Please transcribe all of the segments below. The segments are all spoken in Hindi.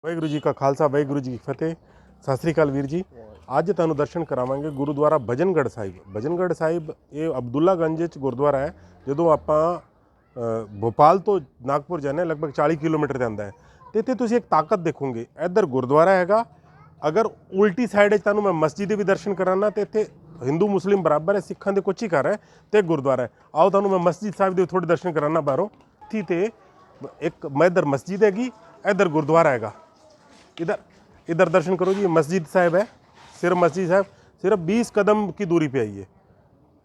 ਵਾਹਿਗੁਰੂ ਜੀ ਕਾ ਖਾਲਸਾ ਵਾਹਿਗੁਰੂ ਜੀ ਕੀ ਫਤਿਹ। ਸਤਿ ਸ੍ਰੀ ਅਕਾਲ ਵੀਰ ਜੀ। ਅੱਜ ਤੁਹਾਨੂੰ ਦਰਸ਼ਨ ਕਰਾਵਾਂਗੇ ਗੁਰਦੁਆਰਾ ਭਜਨਗੜ੍ਹ ਸਾਹਿਬ। ਭਜਨਗੜ੍ਹ ਸਾਹਿਬ ਇਹ ਅਬਦੁੱਲਾਗੰਜ 'ਚ ਗੁਰਦੁਆਰਾ ਹੈ। ਜਦੋਂ ਆਪਾਂ ਭੋਪਾਲ ਤੋਂ ਨਾਗਪੁਰ ਜਾਂਦੇ ਲਗਭਗ 40 ਕਿਲੋਮੀਟਰ ਤੇ ਆਉਂਦਾ ਹੈ ਤੇ ਇੱਥੇ ਤੁਸੀਂ ਇੱਕ ਤਾਕਤ ਦੇਖੋਗੇ। ਇੱਧਰ ਗੁਰਦੁਆਰਾ ਹੈਗਾ, ਅਗਰ ਉਲਟੀ ਸਾਈਡ 'ਚ ਤੁਹਾਨੂੰ ਮੈਂ ਮਸਜਿਦ ਦੇ ਵੀ ਦਰਸ਼ਨ ਕਰਾਉਣਾ ਤੇ ਇੱਥੇ ਹਿੰਦੂ ਮੁਸਲਿਮ ਬਰਾਬਰ ਹੈ, ਸਿੱਖਾਂ ਦੇ ਕੁਛ ਹੀ ਘਰ ਹੈ ਤੇ ਗੁਰਦੁਆਰਾ ਹੈ। ਆਓ ਤੁਹਾਨੂੰ ਮੈਂ ਮਸਜਿਦ ਸਾਹਿਬ ਦੇ ਥੋੜੇ ਦਰਸ਼ਨ ਕਰਾਉਣਾ ਬਾਹਰੋਂ। ਇੱਥੇ ਤੇ ਇੱਕ ਮੈਂ ਇੱਧਰ ਮਸਜਿਦ हैगी, इधर गुरुद्वारा हैगा। इधर इधर दर्शन करो जी। मस्जिद साहब है, सिर्फ मस्जिद साहब सिर्फ 20 कदम की दूरी पे आई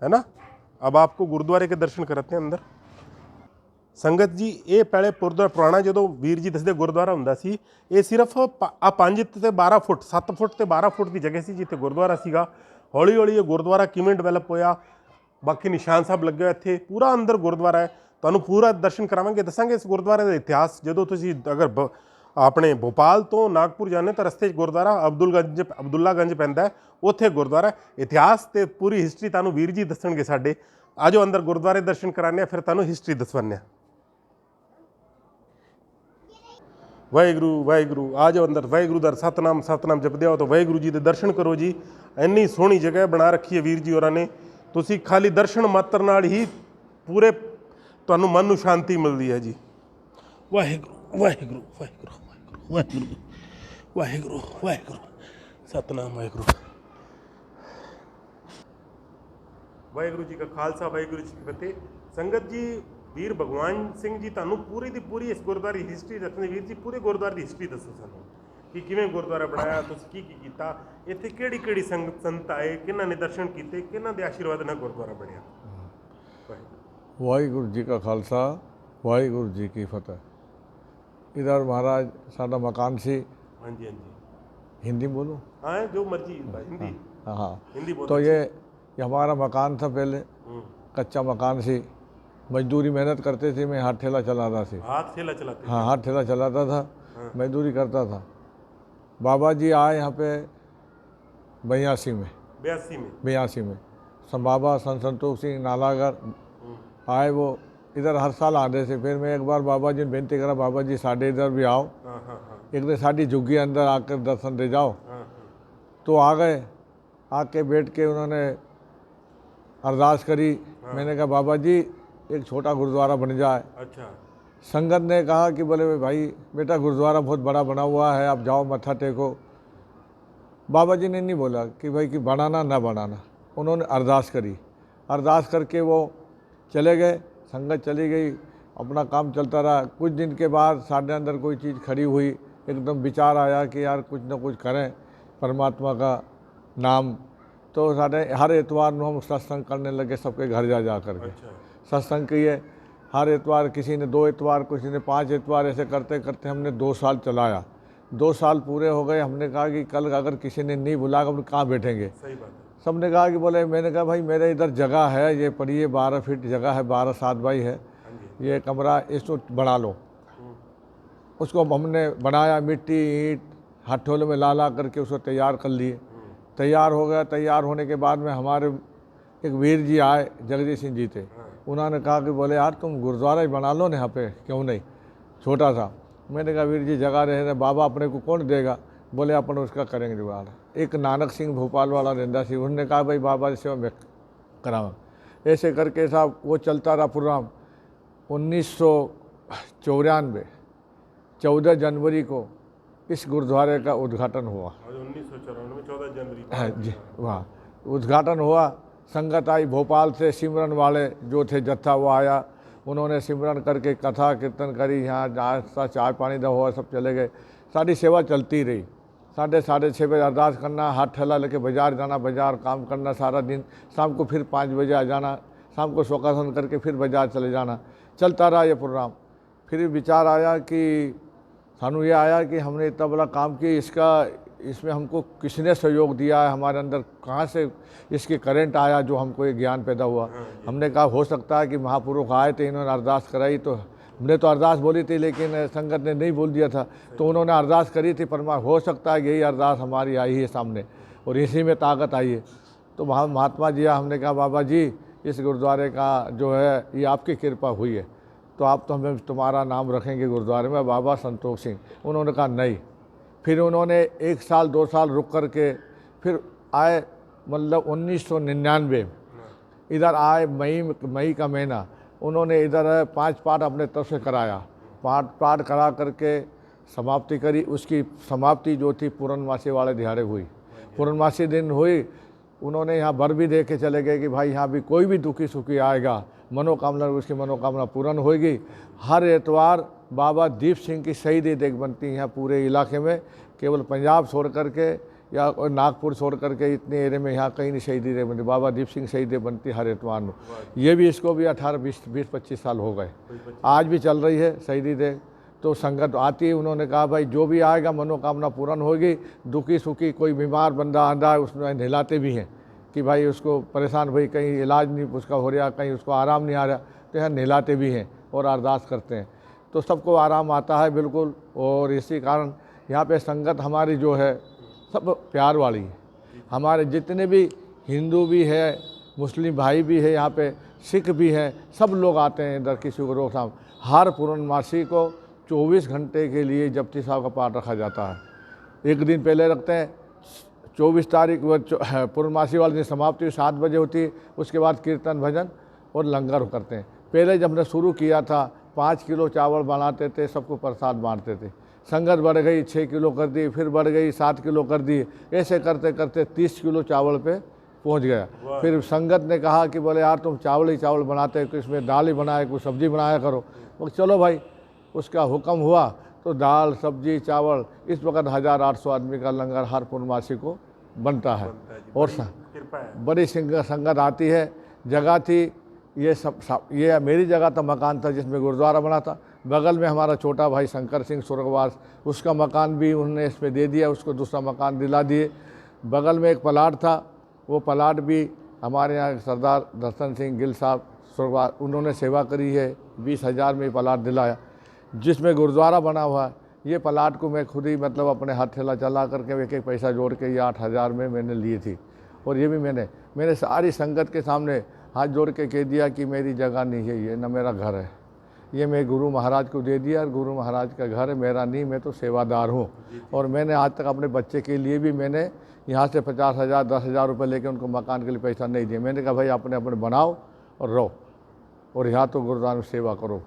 है ना। अब आपको गुरुद्वारे के दर्शन कराते हैं अंदर। संगत जी ये पहले पुराना जो वीर जी दसदे गुरुद्वारा हुंदा सी, ये सिर्फ 5 ते 12 फुट 7 फुट ते 12 फुट की जगह सी जिथे गुरुद्वारा सीगा। हौली हौली ये गुरुद्वारा किवें डिवेलप होया, बाकी निशान साहब लगे हुए इत्थे पूरा अंदर गुरुद्वारा है। ਤੁਹਾਨੂੰ ਪੂਰਾ ਦਰਸ਼ਨ ਕਰਾਵਾਂਗੇ, ਦੱਸਾਂਗੇ ਇਸ ਗੁਰਦੁਆਰੇ ਦਾ ਇਤਿਹਾਸ। ਜਦੋਂ ਤੁਸੀਂ ਅਗਰ ਆਪਣੇ ਭੋਪਾਲ ਤੋਂ ਨਾਗਪੁਰ ਜਾਂਦੇ ਤਾਂ ਰਸਤੇ 'ਚ ਗੁਰਦੁਆਰਾ ਅਬਦੁੱਲਾਗੰਜ ਪੈਂਦਾ, ਉੱਥੇ ਗੁਰਦੁਆਰਾ ਇਤਿਹਾਸ ਤੇ ਪੂਰੀ ਹਿਸਟਰੀ ਤੁਹਾਨੂੰ ਵੀਰ ਜੀ ਦੱਸਣਗੇ ਸਾਡੇ। ਆਜੋ ਅੰਦਰ ਗੁਰਦੁਆਰੇ ਦਰਸ਼ਨ ਕਰਾਉਂਦੇ ਆ, ਫਿਰ ਤੁਹਾਨੂੰ ਹਿਸਟਰੀ ਦੱਸਵਾਉਂਦੇ ਆ। ਵਾਹਿਗੁਰੂ ਵਾਹਿਗੁਰੂ। ਆ ਜਾਓ ਅੰਦਰ। ਵਾਹਿਗੁਰੂ ਦਾ ਸਤਨਾਮ ਸਤਨਾਮ ਜਪਦੇ ਆਓ ਤਾਂ ਵਾਹਿਗੁਰੂ ਜੀ ਦੇ ਦਰਸ਼ਨ ਕਰੋ ਜੀ। ਇੰਨੀ ਸੋਹਣੀ ਜਗ੍ਹਾ ਬਣਾ ਰੱਖੀ ਹੈ ਵੀਰ ਜੀ ਹੋਰਾਂ ਨੇ। ਤੁਸੀਂ ਖਾਲੀ ਦਰਸ਼ਨ ਮਾਤਰ ਨਾਲ ਹੀ ਪੂਰੇ ਤੁਹਾਨੂੰ ਮਨ ਨੂੰ ਸ਼ਾਂਤੀ ਮਿਲਦੀ ਹੈ ਜੀ। ਵਾਹਿਗੁਰੂ ਵਾਹਿਗੁਰੂ ਵਾਹਿਗੁਰੂ ਵਾਹਿਗੁਰੂ ਵਾਹਿਗੁਰੂ ਵਾਹਿਗੁਰੂ ਸਤਨਾਮ ਵਾਹਿਗੁਰੂ। ਵਾਹਿਗੁਰੂ ਜੀ ਕਾ ਖਾਲਸਾ ਵਾਹਿਗੁਰੂ ਜੀ ਕੀ ਫਤਿਹ। ਸੰਗਤ ਜੀ ਵੀਰ ਭਗਵਾਨ ਸਿੰਘ ਜੀ ਤੁਹਾਨੂੰ ਪੂਰੀ ਦੀ ਪੂਰੀ ਇਸ ਗੁਰਦੁਆਰੇ ਦੀ ਹਿਸਟਰੀ ਦੱਸਣੀ। ਵੀਰ ਜੀ ਪੂਰੇ ਗੁਰਦੁਆਰੇ ਦੀ ਹਿਸਟਰੀ ਦੱਸੋ ਸਾਨੂੰ ਕਿ ਕਿਵੇਂ ਗੁਰਦੁਆਰਾ ਬਣਾਇਆ, ਤੁਸੀਂ ਕੀ ਕੀ ਕੀਤਾ, ਇੱਥੇ ਕਿਹੜੀ ਕਿਹੜੀ ਸੰਤ ਆਏ, ਕਿਹਨਾਂ ਨੇ ਦਰਸ਼ਨ ਕੀਤੇ, ਕਿਹਨਾਂ ਦੇ ਆਸ਼ੀਰਵਾਦ ਨਾਲ ਗੁਰਦੁਆਰਾ ਬਣਿਆ। वाहिगुरु जी का खालसा वाहिगुरु जी की फतेह। इधर महाराज साडा मकान सी। हाँ जी हाँ जी। हिंदी बोलो? हाँ जो मर्जी हिंदी। हाँ हिंदी बोलो। तो ये हमारा मकान था पहले, कच्चा मकान सी। मजदूरी मेहनत करते थे, मैं हाथ ठेला चलाता सी। हाथ ठेला चलाते? हाँ हाथ ठेला चलाता था। मजदूरी करता था। बाबा जी आए यहाँ पे 82 में। 82 में बाबा संत संतोष सिंह नालागढ़ आए। वो इधर हर साल आते थे। फिर मैं एक बार बाबा जी ने बेनती करा, बाबा जी साढ़े इधर भी आओ, एक दिन साड़ी झुग्गी अंदर आकर दर्शन दे जाओ। तो आ गए। आके बैठ के उन्होंने अरदास करी। मैंने कहा बाबा जी एक छोटा गुरुद्वारा बन जाए। अच्छा। संगत ने कहा कि बोले भाई बेटा गुरुद्वारा बहुत बड़ा बना हुआ है, आप जाओ मत्था टेको। बाबा जी ने नहीं बोला कि भाई कि बनाना ना बनाना, उन्होंने अरदास करी। अरदास करके वो चले गए। संगत चली गई, अपना काम चलता रहा। कुछ दिन के बाद साढ़े अंदर कोई चीज़ खड़ी हुई, एकदम विचार आया कि यार कुछ ना कुछ करें परमात्मा का नाम। तो साढ़े हर एतवार में हम सत्संग करने लगे, सबके घर जा कर के। अच्छा। सत्संग किए हर एतवार, किसी ने 2 एतवार, किसी ने 5 एतवार, ऐसे करते करते हमने 2 साल चलाया। 2 साल पूरे हो गए। हमने कहा कि कल अगर किसी ने नहीं बुलाया हम कहाँ बैठेंगे। सही बात है। सबने कहा कि बोले, मैंने कहा भाई मेरे इधर जगह है, ये पड़ी है 12 फीट जगह है, 12 7 बाई है ये कमरा, इसको बना लो। उसको हमने बनाया, मिट्टी ईंट हथौले में ला करके उसको तैयार कर लिए। तैयार हो गया। तैयार होने के बाद में हमारे एक वीर जी आए, जगदीश सिंह जी थे। उन्होंने कहा कि बोले यार तुम गुरुद्वारा ही बना लो ना यहाँ पे, क्यों नहीं, छोटा सा। मैंने कहा वीर जी जगह रहे, बाबा अपने को कौन देगा। बोले अपन उसका करेंगे जुगाड़। एक नानक सिंह भोपाल वाला रहता सी, उन्होंने कहा भाई बाबा जी सेवा मैं कराऊँ। ऐसे करके साहब वो चलता रहा प्रोग्राम। 1994 14 जनवरी को इस गुरुद्वारे का उद्घाटन हुआ। 1994 14 जनवरी? हाँ जी, वहाँ उद्घाटन हुआ। संगत आई भोपाल से, सिमरन वाले जो थे जत्था वो आया। उन्होंने सिमरन करके कथा कीर्तन करी। यहाँ जहाँ चाय पानी दा हुआ सब चले गए। सारी सेवा चलती रही। 6:30 बजे अरदास करना, हाथ ठेला लेके बाज़ार जाना, बाज़ार काम करना सारा दिन। शाम को फिर 5 बजे आ जाना, शाम को शोकासन करके फिर बाज़ार चले जाना। चलता रहा ये प्रोग्राम। फिर विचार आया कि सानू ये आया कि हमने इतना बड़ा काम किया, इसमें हमको किसने सहयोग दिया है, हमारे अंदर कहाँ से इसके करंट आया जो हमको ये ज्ञान पैदा हुआ। हमने कहा हो सकता है कि महापुरुष आए थे, इन्होंने अरदास कराई। तो हमने तो अरदास बोली थी लेकिन संगत ने नहीं बोल दिया था, तो उन्होंने अरदास करी थी। परमात्मा हो सकता है यही अरदास हमारी आई है सामने और इसी में ताकत आई है। तो वहाँ महात्मा जी, हमने कहा बाबा जी इस गुरुद्वारे का जो है ये आपकी कृपा हुई है, तो आप तो हमें तुम्हारा नाम रखेंगे गुरुद्वारे में, बाबा संतोष सिंह। उन्होंने कहा नहीं, फिर उन्होंने 1 साल 2 साल रुक करके फिर आए, मतलब 1999 इधर आए, मई का महीना उन्होंने इधर 5 पाठ अपने तरफ से कराया, पाठ करा करके समाप्ति करी। उसकी समाप्ति जो थी पूर्णमासी वाले दिहाड़े हुई। पूर्णमासी दिन हुई, उन्होंने यहाँ बर भी दे के चले गए कि भाई यहाँ भी कोई भी दुखी सुखी आएगा, मनोकामना उसकी मनोकामना पूर्ण होगी। हर एतवार बाबा दीप सिंह की शहीदी देख बनती है यहाँ पूरे इलाके में, केवल पंजाब छोड़ करके या नागपुर छोड़ करके इतने एरिया में यहाँ कहीं नहीं शहीदी देख बनती। बाबा दीप सिंह शहीदी बनती हर एतवार में। ये भी इसको भी 18-20-25 साल हो गए, आज भी चल रही है शहीदी देख। तो संगत आती है, उन्होंने कहा भाई जो भी आएगा मनोकामना पूर्ण होगी। दुखी सुखी कोई बीमार बंदा आंधा है उसमें नहलाते भी हैं कि भाई उसको परेशान, भाई कहीं इलाज नहीं उसका हो रहा, कहीं उसको आराम नहीं आ रहा, तो यहाँ नहलाते भी हैं और अरदास करते हैं, तो सबको आराम आता है बिल्कुल। और इसी कारण यहाँ पे संगत हमारी जो है सब प्यार वाली है। हमारे जितने भी हिंदू भी है, मुस्लिम भाई भी है, यहाँ पे सिख भी हैं, सब लोग आते हैं इधर। किसी को रोकथाम, हर पूर्णमासी को 24 घंटे के लिए जपती साहब का पाठ रखा जाता है। एक दिन पहले रखते हैं, 24 तारीख पूर्णमासी वाले दिन समाप्ति 7 बजे होती है। उसके बाद कीर्तन भजन और लंगर करते हैं। पहले जब हमने शुरू किया था 5 किलो चावल बनाते थे, सबको प्रसाद बांटते थे। संगत बढ़ गई, 6 किलो कर दी, फिर बढ़ गई 7 किलो कर दी। ऐसे करते करते 30 किलो चावल पे पहुंच गया। फिर संगत ने कहा कि बोले यार तुम चावल ही चावल बनाते हो, इसमें दाल ही बनाए, कुछ सब्जी बनाया करो। वो चलो भाई, उसका हुक्म हुआ तो दाल सब्जी चावल इस वक्त 1800 आदमी का लंगर हर पूर्णमासी को बनता है। और बड़ी संगत आती है। जगह थी ये मेरी जगह था, मकान था जिसमें गुरुद्वारा बना था। बगल में हमारा छोटा भाई शंकर सिंह स्वर्गवास, उसका मकान भी उन्होंने इसमें दे दिया, उसको दूसरा मकान दिला दिए। बगल में एक प्लाट था, वो प्लाट भी हमारे यहाँ सरदार दर्शन सिंह गिल साहब स्वर्गवास, उन्होंने सेवा करी है। 20,000 में प्लाट दिलाया जिसमें गुरुद्वारा बना हुआ है। ये प्लाट को मैं खुद ही मतलब अपने हाथ ठेला चला करके एक एक पैसा जोड़ के ये 8,000 में मैंने ली थी। और ये भी मैंने सारी संगत के सामने हाथ जोड़ के कह दिया कि मेरी जगह नहीं है, ये न मेरा घर है, ये मैं गुरु महाराज को दे दिया। और गुरु महाराज का घर है, मेरा नहीं, मैं तो सेवादार हूँ। और मैंने आज तक अपने बच्चे के लिए भी मैंने यहाँ से 50,000 10,000 रुपये लेके उनको मकान के लिए पैसा नहीं दिया। मैंने कहा भाई अपने अपने बनाओ और रहो, और यहाँ तो गुरुद्वारा में सेवा करो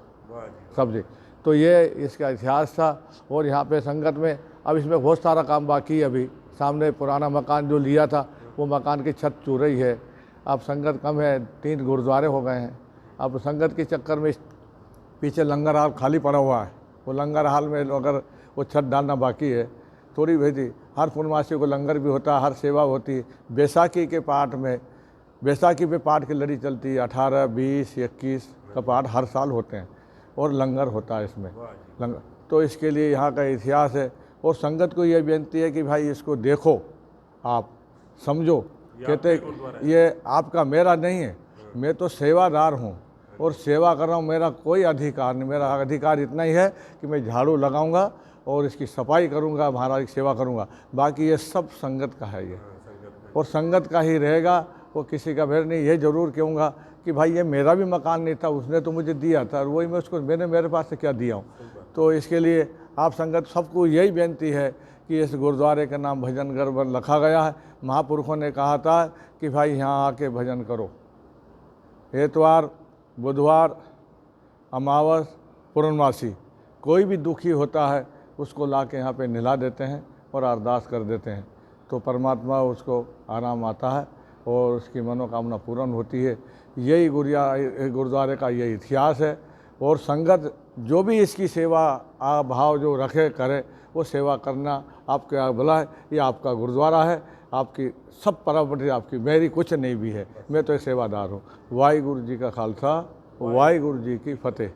सब जी। तो ये इसका इतिहास था। और यहाँ पे संगत में अब इसमें बहुत सारा काम बाकी है। अभी सामने पुराना मकान जो लिया था वो मकान की छत चूर रही है। अब संगत कम है, 3 गुरुद्वारे हो गए हैं। अब संगत के चक्कर में पीछे लंगर हाल खाली पड़ा हुआ है, वो लंगर हाल में अगर वो छत डालना बाकी है थोड़ी भेजी। हर पूर्णमासी को लंगर भी होता है, हर सेवा होती है। बैसाखी के पाठ में, बैसाखी पे पाठ की लड़ी चलती है, 18, 20, 21 का पाठ हर साल होते हैं और लंगर होता है इसमें लंगर। तो इसके लिए यहाँ का इतिहास है। और संगत को ये बेनती है कि भाई इसको देखो, आप समझो। कहते ये आपका मेरा नहीं है, मैं तो सेवादार हूँ और सेवा कर रहा हूँ। मेरा कोई अधिकार नहीं, मेरा अधिकार इतना ही है कि मैं झाड़ू लगाऊंगा और इसकी सफाई करूंगा, महाराज की सेवा करूंगा। बाकी ये सब संगत का है ये, और संगत का ही रहेगा, वो किसी का फिर नहीं। ये ज़रूर कहूँगा कि भाई ये मेरा भी मकान नहीं था, उसने तो मुझे दिया था, और वही मैं उसको मेरे पास से क्या दिया हूँ। तो इसके लिए आप संगत सबको यही बेनती है कि इस गुरुद्वारे का नाम भजनगढ़ रखा गया है। महापुरुषों ने कहा था कि भाई यहाँ आके भजन करो। एतवार, बुधवार, अमावस, पूर्णमासी कोई भी दुखी होता है उसको ला के यहाँ पे नहला देते हैं और अरदास कर देते हैं, तो परमात्मा उसको आराम आता है और उसकी मनोकामना पूर्ण होती है। यही गुरुद्वारे का ये इतिहास है। और संगत जो भी इसकी सेवा भाव जो रखे करे, वो सेवा करना आपके भला है। ये आपका गुरुद्वारा है, आपकी सब प्रॉपर्टी आपकी, मेरी कुछ नहीं भी है, मैं तो एक सेवादार हूँ। वाहिगुरु जी का खालसा, वाहिगुरु जी की फतेह।